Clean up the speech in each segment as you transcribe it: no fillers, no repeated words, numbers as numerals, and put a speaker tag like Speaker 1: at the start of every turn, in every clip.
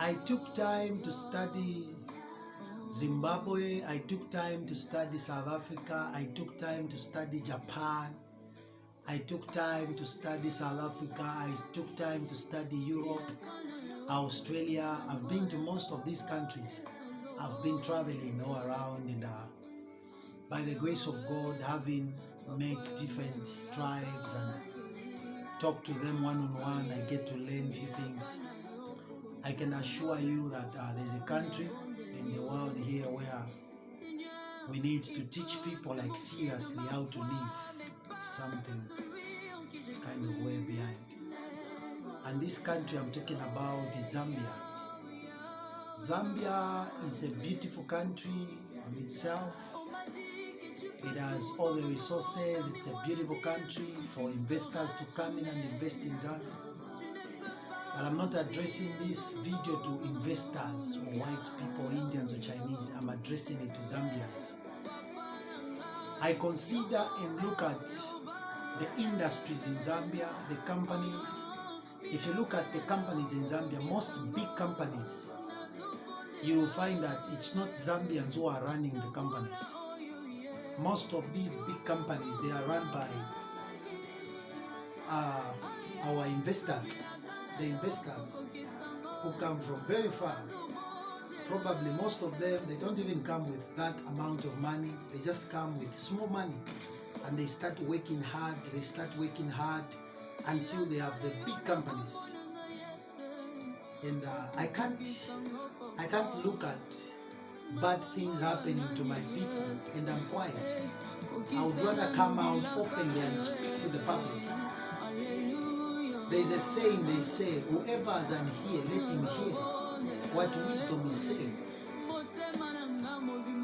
Speaker 1: I took time to study Zimbabwe, I took time to study South Africa, I took time to study Japan, I took time to study South Africa, I took time to study Europe, Australia. I've been to most of these countries. I've been traveling all around, and by the grace of God, having met different tribes and talk to them one-on-one, I get to learn a few things. I can assure you that there's a country in the world here where we need to teach people like seriously how to live. It's kind of way behind. And this country I'm talking about is Zambia. Zambia is a beautiful country on itself. It has all the resources. It's a beautiful country for investors to come in and invest in Zambia. But I'm not addressing this video to investors or white people, Indians or Chinese. I'm addressing it to Zambians. I consider and look at the industries in Zambia, the companies. If you look at the companies in Zambia, most big companies, you will find that it's not Zambians who are running the companies. Most of these big companies, they are run by our investors. The investors who come from very far. Probably most of them, they don't even come with that amount of money. They just come with small money, and they start working hard. They start working hard until they have the big companies. And I can't look at bad things happening to my people, and I'm quiet. I would rather come out openly and speak to the public. There's a saying, they say, whoever is unhear, let him hear what wisdom is saying.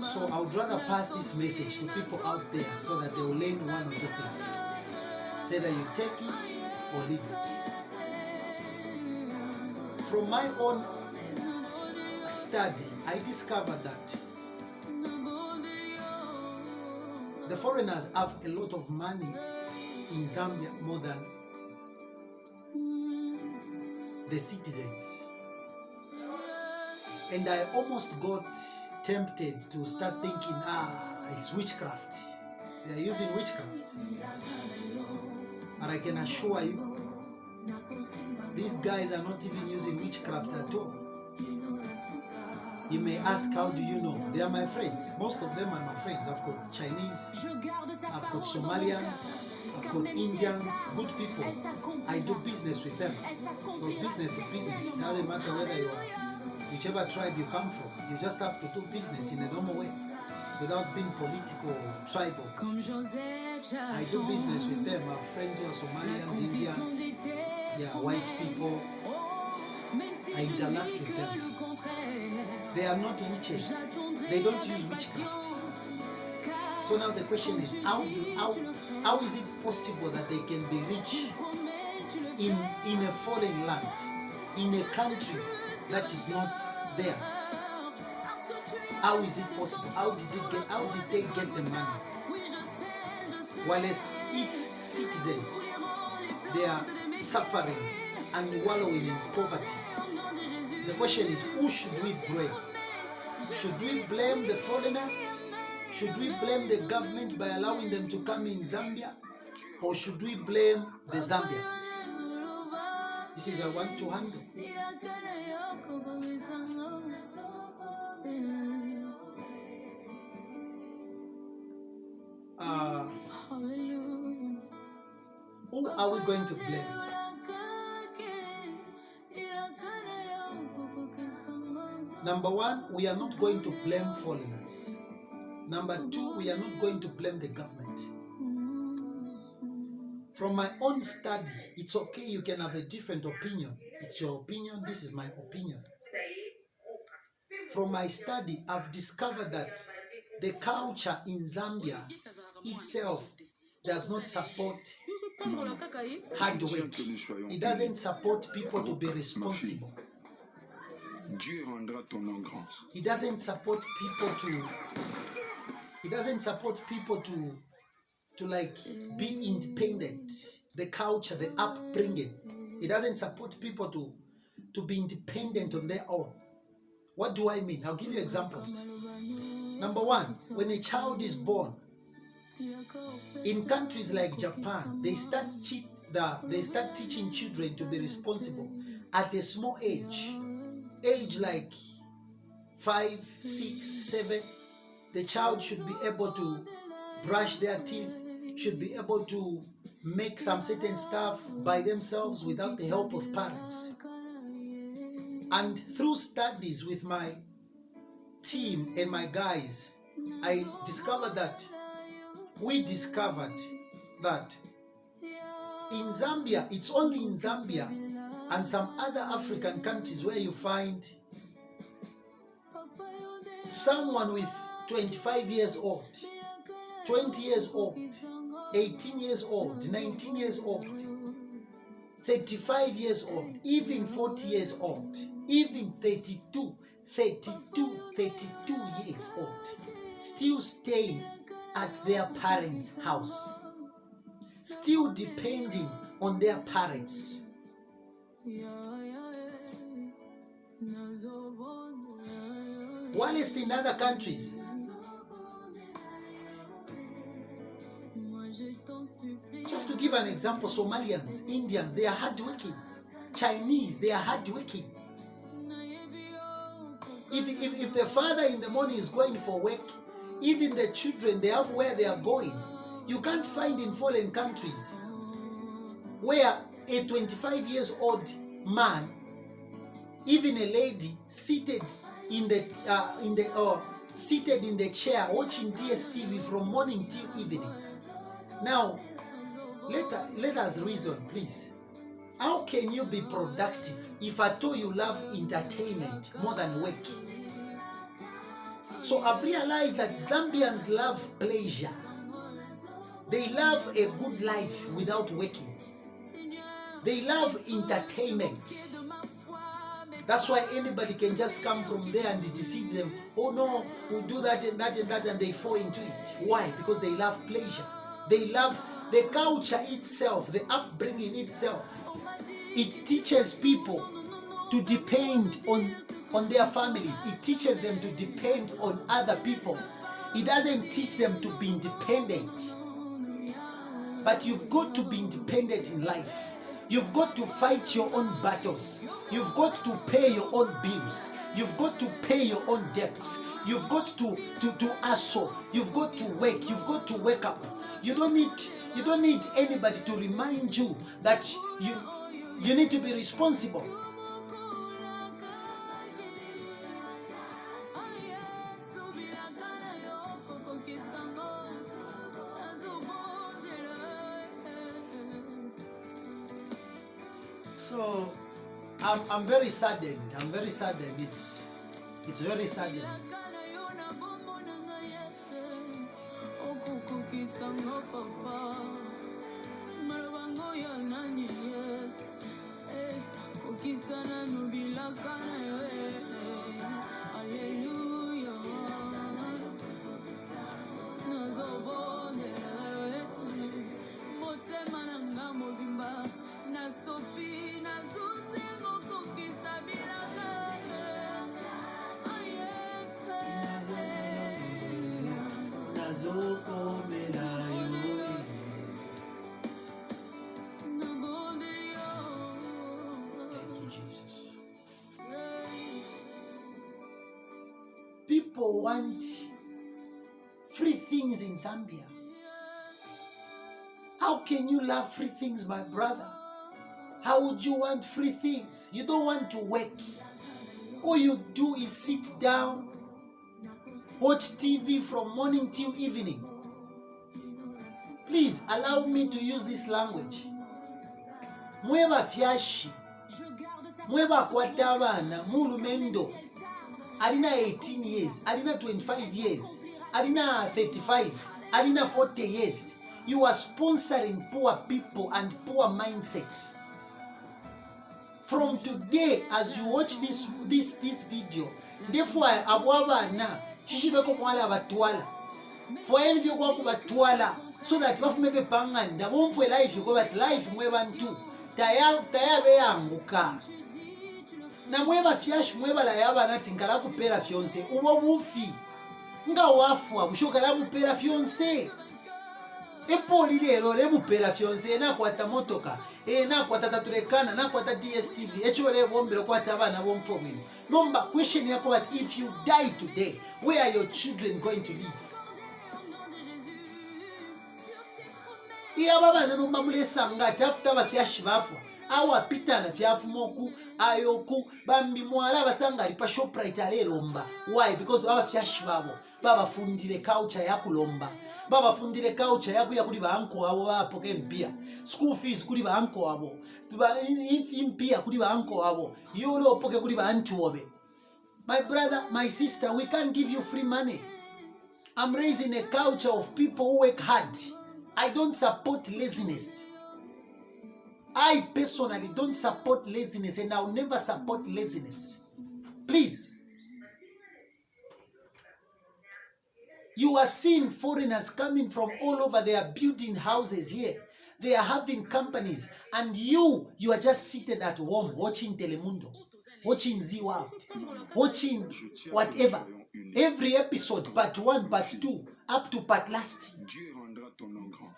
Speaker 1: So I would rather pass this message to people out there so that they will learn one or two things. Say that you take it or leave it. From my own study, I discovered that the foreigners have a lot of money in Zambia more than the citizens. And I almost got tempted to start thinking, it's witchcraft. They are using witchcraft. But I can assure you, these guys are not even using witchcraft at all. You may ask, how do you know? They are my friends. Most of them are my friends. I've got Chinese, I've got Somalians, I've got Indians, good people. I do business with them. Because business is business. It doesn't matter whether you are, whichever tribe you come from. You just have to do business in a normal way, without being political or tribal. I do business with them. I have friends who are Somalians, Indians, white people. I interact with them. They are not witches. They don't use witchcraft. So now the question is, how is it possible that they can be rich in a foreign land, in a country that is not theirs? How is it possible? How did they get the money? While its citizens, they are suffering and wallowing in poverty. The question is, who should we blame? Should we blame the foreigners? Should we blame the government by allowing them to come in Zambia? Or should we blame the Zambians? This is I want to handle. Who are we going to blame? Number one, we are not going to blame foreigners. Number two, we are not going to blame the government. From my own study, it's okay, you can have a different opinion. It's your opinion, this is my opinion. From my study, I've discovered that the culture in Zambia itself does not support hard work. It doesn't support people to be responsible. It doesn't support people to like be independent. The culture, the upbringing. It doesn't support people to be independent on their own. What do I mean? I'll give you examples. Number one, when a child is born, in countries like Japan, they start teaching children to be responsible at a small age like 5, 6, 7. The child should be able to brush their teeth, should be able to make some certain stuff by themselves without the help of parents. And through studies with my team and my guys, we discovered that in Zambia, it's only in Zambia and some other African countries where you find someone with 25 years old, 20 years old, 18 years old, 19 years old, 35 years old, even 40 years old, even 32 years old, still staying at their parents' house, still depending on their parents. Whilst in other countries, just to give an example, Somalians, Indians, they are hardworking. Chinese, they are hardworking. If the father in the morning is going for work, even the children, they have where they are going. You can't find in foreign countries where a 25 years old man, even a lady, seated in the chair watching DSTV from morning till evening. Now, let us reason, please. How can you be productive if at all you love entertainment more than work? So I've realized that Zambians love pleasure. They love a good life without working. They love entertainment. That's why anybody can just come from there and deceive them. Oh no, we'll do that and that and that, and they fall into it. Why? Because they love pleasure. They love the culture itself, the upbringing itself. It teaches people to depend on their families. It teaches them to depend on other people. It doesn't teach them to be independent. But you've got to be independent in life. You've got to fight your own battles. You've got to pay your own bills. You've got to pay your own debts. You've got to hustle. You've got to work. You've got to wake up. You don't need anybody to remind you that you need to be responsible. So I'm very saddened. I'm very saddened. It's very saddening. People want free things in Zambia. How can you love free things, my brother? How would you want free things? You don't want to work. All you do is sit down, watch TV from morning till evening. Please allow me to use this language. Mweba fyashi, mweba kwatabana, mulumendo. Alina 18 years, alina 25 years, alina 35, alina 40 years. You are sponsoring poor people and poor mindsets. From today, as you watch this video, therefore abwaba na shishibeko mwala batwala. For any of you go batwala, so that bafumeve panganda bomfwe life you go but life mwebantu. Taya be yanguka. na mweba fyash mweba la yaba nati ngala kupera fiance ubo bufi nga wafu abushoka la mupera fiance epoli lero le mupera fiance na kwata motoka na kwata taturekana na kwata DSTV echo le bombero kwata abana bomfobini nomba question yako that if you die today where are your children going to live? Iya baba na nomba mulesa ngati after bafyashi bafu awa pitana fyafu moku ayoku bambi mwala basanga ali pa Shoprite alelomba. Why? Because baba fyashi babo baba fundire culture yakulomba, baba fundire culture yakuya kuli banko abo bapoke mpia, school fees kuli banko abo, impia kuli banko abo, yolo poke kuli bantu obe. My brother, my sister, we can't give you free money. I'm raising a culture of people who work hard. I don't support laziness. I personally don't support laziness, and I'll never support laziness. Please. You are seeing foreigners coming from all over. They are building houses here. They are having companies. And you are just seated at home watching Telemundo, watching Z World, watching whatever. Every episode, part 1, part 2, up to part last.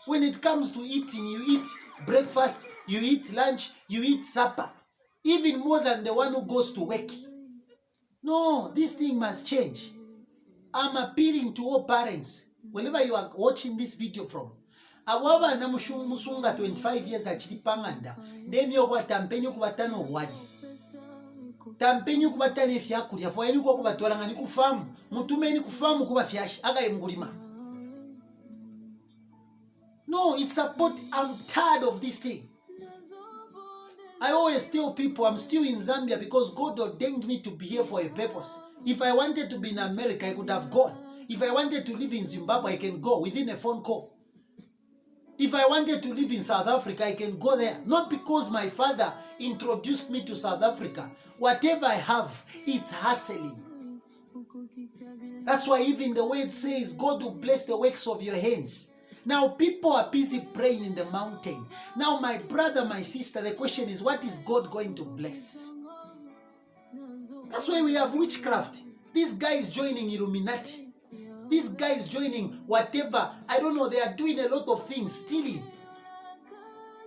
Speaker 1: When it comes to eating, you eat breakfast, you eat lunch, you eat supper. Even more than the one who goes to work. No, this thing must change. I'm appealing to all parents, whenever you are watching this video from. Awaba na musunga 25 years achili panganda. Then you wa tampenyo kubatano wadi. Tampenyo kubatane fyakuli. Afoyeni kwa kubatwala ngani kufamu. Mutumeni kufamu kuba fyashi. Aga yemgulima. No, it's support. I'm tired of this thing. I always tell people I'm still in Zambia because God ordained me to be here for a purpose. If I wanted to be in America, I could have gone. If I wanted to live in Zimbabwe, I can go within a phone call. If I wanted to live in South Africa, I can go there. Not because my father introduced me to South Africa. Whatever I have, it's hustling. That's why even the word says, God will bless the works of your hands. Now people are busy praying in the mountain. Now my brother, my sister, the question is, what is God going to bless? That's why we have witchcraft. This guy is joining Illuminati. This guy is joining whatever. I don't know, they are doing a lot of things, stealing.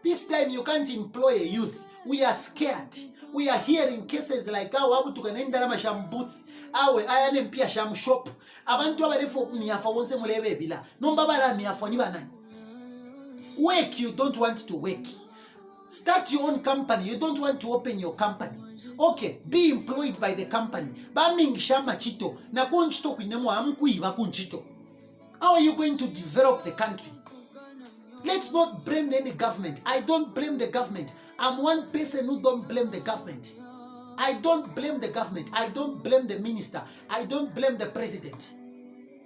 Speaker 1: This time you can't employ a youth. We are scared. We are hearing cases like abu tukanenda la mashambuth. Awe ayane mpia sham shop. Abantu abarefo miafa wonse mulebe bila. Nomba bara miafa ni banani. Work, you don't want to work. Start your own company. You don't want to open your company. Okay, be employed by the company. Baming shama chito na kunchito kwinemo amkuiba kunchito. How are you going to develop the country? Let's not blame any government. I don't blame the government. I'm one person who don't blame the government. I don't blame the government. I don't blame the minister. I don't blame the president.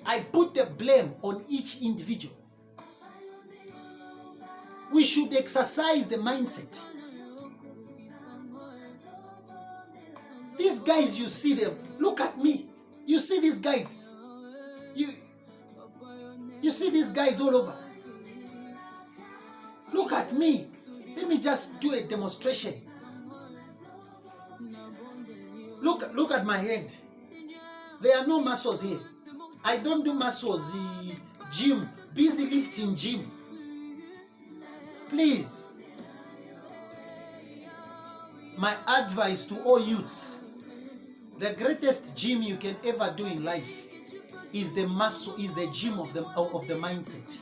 Speaker 1: I put the blame on each individual. We should exercise the mindset. These guys, you see them. Look at me. You see these guys. You see these guys all over. Look at me. Let me just do a demonstration. Look at my hand. There are no muscles here. I don't do muscles. Gym. Busy lifting gym. Please. My advice to all youths. The greatest gym you can ever do in life is the muscle, is the gym of the mindset.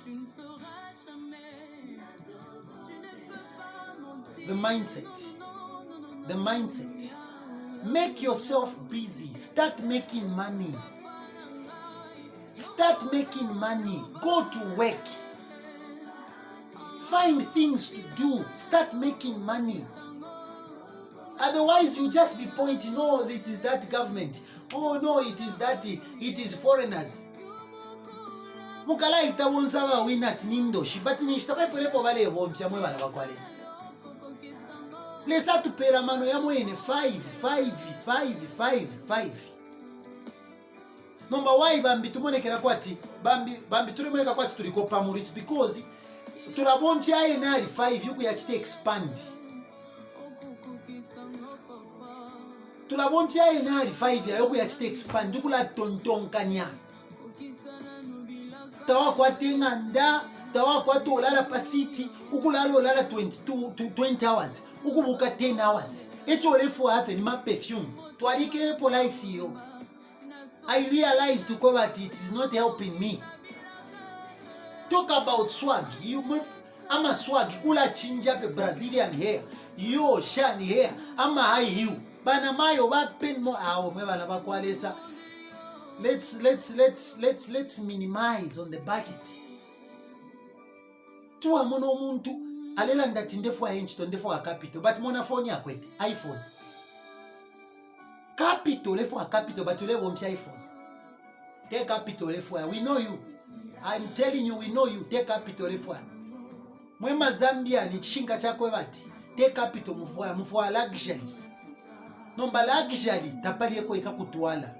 Speaker 1: The mindset. The mindset. Make yourself busy. Start making money. Start making money. Go to work. Find things to do. Start making money. Otherwise, you just be pointing, oh, it is that government. Oh, no, it is that, it is foreigners. Mukala ita wonsawa winat nindo shibati nishtapai polepo vale womfya mwe wana wakwalesa. Lesa tupera mano ya mwene 5. Number why bambi tumonekera kwati, bambi tulimoneka kwati tulikopa muri, it's because tulabomfya aye nari 5 yuku yachite expand. tulabonti ya enali 5 ya yoku ya chite expand kula tontonkanya tawa kwa tenganda tawa kwa tolala pasiti ukulala olala 20 hours ukubuka 10 hours echo lefu have ni ma perfume twalikele po life yo. I realized to cover it is not helping me. Talk about swag. I'm a swag. Kula chinja the Brazilian hair. Yo shiny hair. I'm a high you. Bana mayo ba pen mo me bana ba kwalesa. Let's minimize on the budget. Tuwa mono muntu alela ndati ndefu henchito ndefu capital but mona phone yakwe iPhone. Capital lefu capital but ule bomchi iPhone. Take capital lefu. We know you. I'm telling you, we know you. Take capital lefu. Mwema Zambia ni chinga chakwe bati. Take capital mufua luxury. Nomba luxury tapali yeko ikakutuala.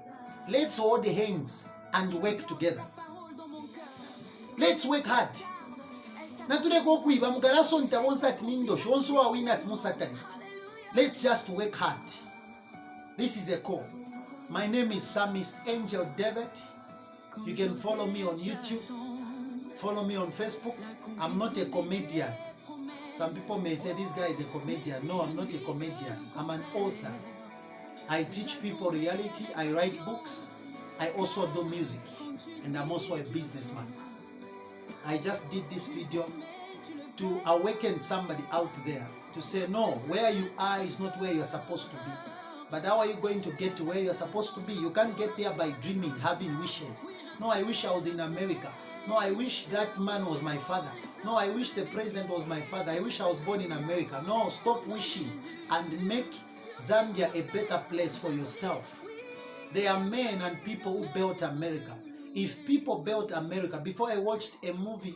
Speaker 1: Let's hold hands and work together. Let's work hard. Na tuleko kuiba mugalaso ntabonsa ati nindosh onso wa win at musatanist. Let's just work hard. This is a call. My name is Psalmist Angel David. You can follow me on YouTube. Follow me on Facebook. I'm not a comedian. Some people may say this guy is a comedian. No, I'm not a comedian. I'm an author. I teach people reality. I write books. I also do music. And I'm also a businessman. I just did this video to awaken somebody out there to say, no, where you are is not where you're supposed to be. But how are you going to get to where you're supposed to be? You can't get there by dreaming, having wishes. No, I wish I was in America. No, I wish that man was my father. No, I wish the president was my father. I wish I was born in America. No, stop wishing and make Zambia a better place for yourself. There are men and people who built America. If people built America, before I watched a movie,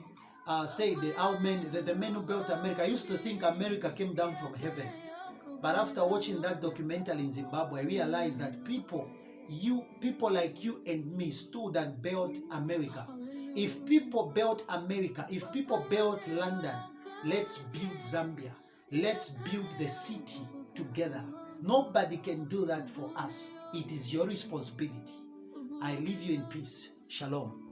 Speaker 1: say the men who built America, I used to think America came down from heaven. But after watching that documentary in Zimbabwe, I realized that people like you and me stood and built America. If people built America, if people built London, let's build Zambia. Let's build the city together. Nobody can do that for us. It is your responsibility. I leave you in peace. Shalom.